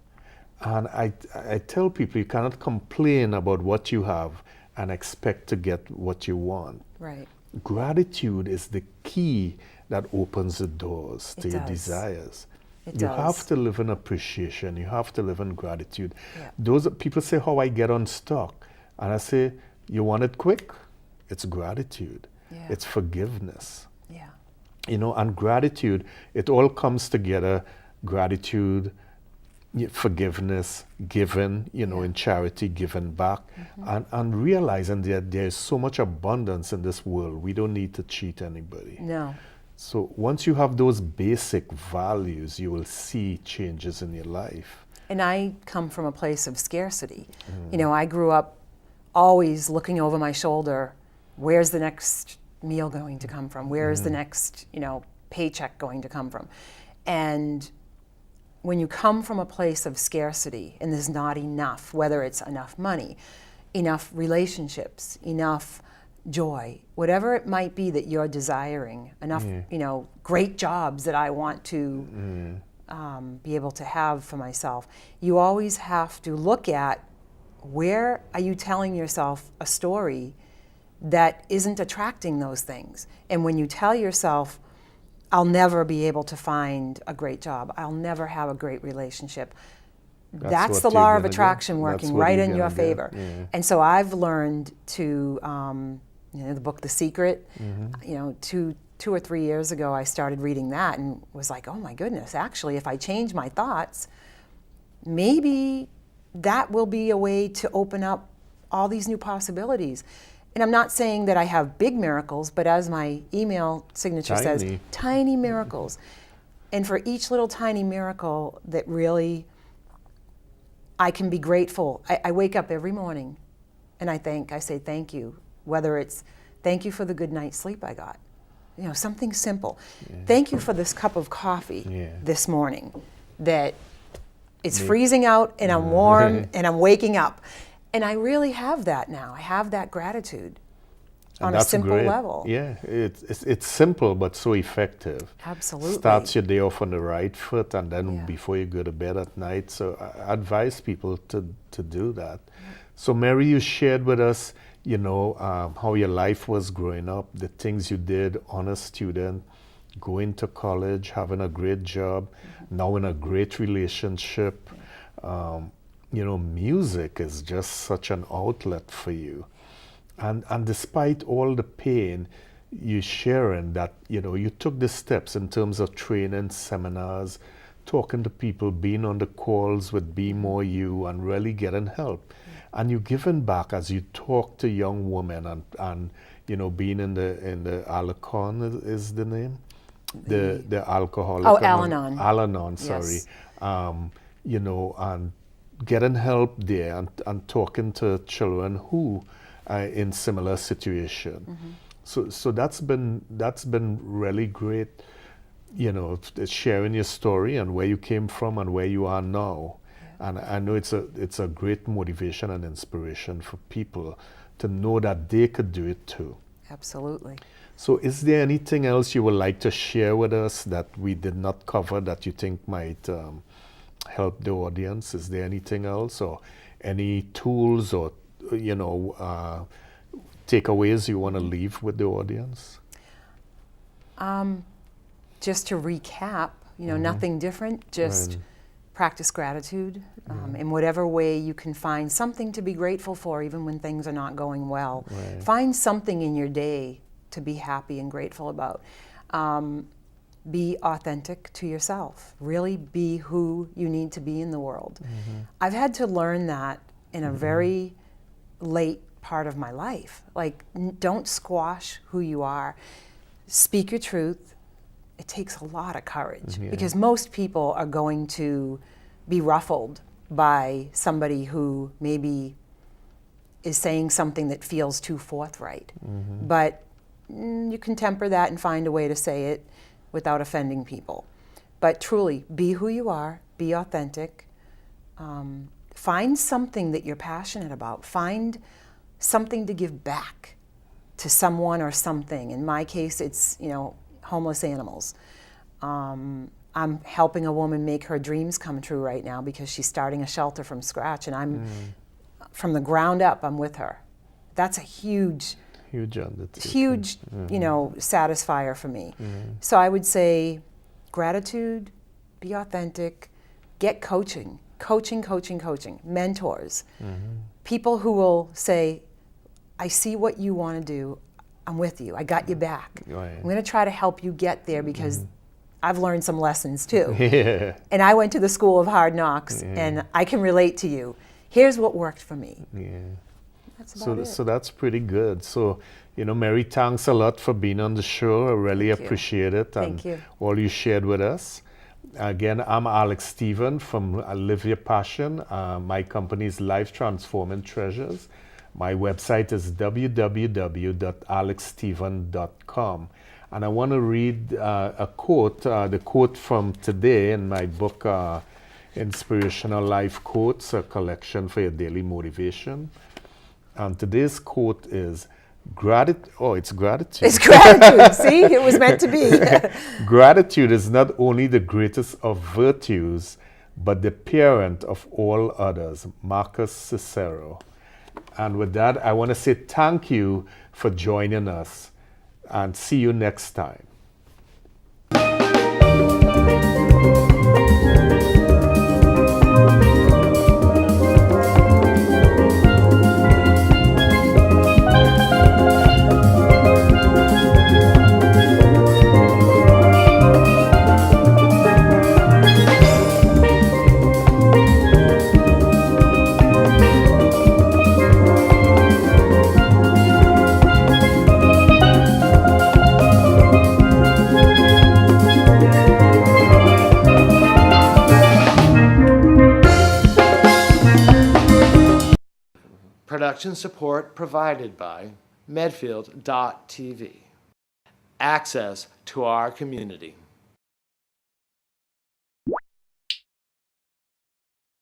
And I tell people you cannot complain about what you have and expect to get what you want.
Right.
Gratitude is the key that opens the doors to
It
your
does.
desires.
It
You
does.
have to live in appreciation. You have to live in gratitude.
Yeah.
Those people say, how I get unstuck. And I say, you want it quick? It's gratitude.
Yeah.
It's forgiveness.
Yeah.
You know, and gratitude, it all comes together. Gratitude, forgiveness, giving, you know, in charity, giving back, and realizing that there is so much abundance in this world. We don't need to cheat anybody.
No.
So once you have those basic values, you will see changes in your life.
And I come from a place of scarcity. You know, I grew up always looking over my shoulder, where's the next meal going to come from? Where's the next, you know, paycheck going to come from? And when you come from a place of scarcity and there's not enough, whether it's enough money, enough relationships, enough joy, whatever it might be that you're desiring, enough, you know, great jobs that I want to be able to have for myself, you always have to look at where are you telling yourself a story that isn't attracting those things. And when you tell yourself, I'll never be able to find a great job, I'll never have a great relationship, that's
what
the
you're
law of
gonna
attraction
get.
working
That's what
right
you're
in your
gonna get.
favor.
Yeah.
And so I've learned to, you know, the book The Secret, you know, two or 3 years ago I started reading that and was like, oh my goodness, actually if I change my thoughts, maybe that will be a way to open up all these new possibilities. And I'm not saying that I have big miracles, but as my email signature says,
Tiny.
tiny miracles. And for each little tiny miracle that really I can be grateful. I wake up every morning and I say thank you, whether it's thank you for the good night's sleep I got. You know, something simple. Thank you for this cup of coffee this morning that it's freezing out and I'm warm and I'm waking up. And I really have that now. I have that gratitude on a
that's
simple
great.
level.
Yeah, it's simple but so effective.
Absolutely.
Starts your day off on the right foot, and then
Yeah.
before you go to bed at night. So I advise people to do that. So Mary, you shared with us how your life was growing up, the things you did, honor student, going to college, having a great job, now in a great relationship. Music is just such an outlet for you. And despite all the pain, you sharing that, you took the steps in terms of training, seminars, talking to people, being on the calls with Be More You, and really getting help. And you're giving back as you talk to young women and being in the Alacon is the name? The alcoholic.
Oh, Al-Anon.
Al-Anon, sorry.
Yes.
And getting help there and talking to children who are in similar situation. So that's been really great, sharing your story and where you came from and where you are now. And I know it's a great motivation and inspiration for people to know that they could do it too.
Absolutely.
So is there anything else you would like to share with us that we did not cover that you think might help the audience? Is there anything else, or any tools or takeaways you want to leave with the audience?
Just to recap, nothing different, just
Right.
practice gratitude in whatever way you can find something to be grateful for, even when things are not going well.
Right.
Find something in your day to be happy and grateful about. Be authentic to yourself. Really be who you need to be in the world. I've had to learn that in a very late part of my life. Like, don't squash who you are. Speak your truth. It takes a lot of courage because most people are going to be ruffled by somebody who maybe is saying something that feels too forthright. But you can temper that and find a way to say it without offending people. But truly, be who you are, be authentic. Find something that you're passionate about. Find something to give back to someone or something. In my case, it's, homeless animals. I'm helping a woman make her dreams come true right now because she's starting a shelter from scratch, and I'm from the ground up, I'm with her. That's a huge
Huge
satisfier for me. So I would say gratitude, be authentic, get coaching, mentors, people who will say, I see what you want to do, I'm with you, I got your back.
Right.
I'm going to try to help you get there because I've learned some lessons too.
Yeah.
And I went to the school of hard knocks and I can relate to you. Here's what worked for me.
Yeah.
That's about it.
So that's pretty good. So, Mary, thanks a lot for being on the show. I really
Thank you.
appreciate it
Thank
and
you.
all you shared with us. Again, I'm Alex Stephen from Live Your Passion. My company is Life Transforming Treasures. My website is www.alexstephen.com. And I want to read a quote, the quote from today in my book, Inspirational Life Quotes, a collection for your daily motivation. And today's quote is, it's gratitude.
It's gratitude. See, it was meant to be.
Gratitude is not only the greatest of virtues, but the parent of all others. Marcus Cicero. And with that, I want to say thank you for joining us, and see you next time.
Production support provided by Medfield.tv. Access to our community.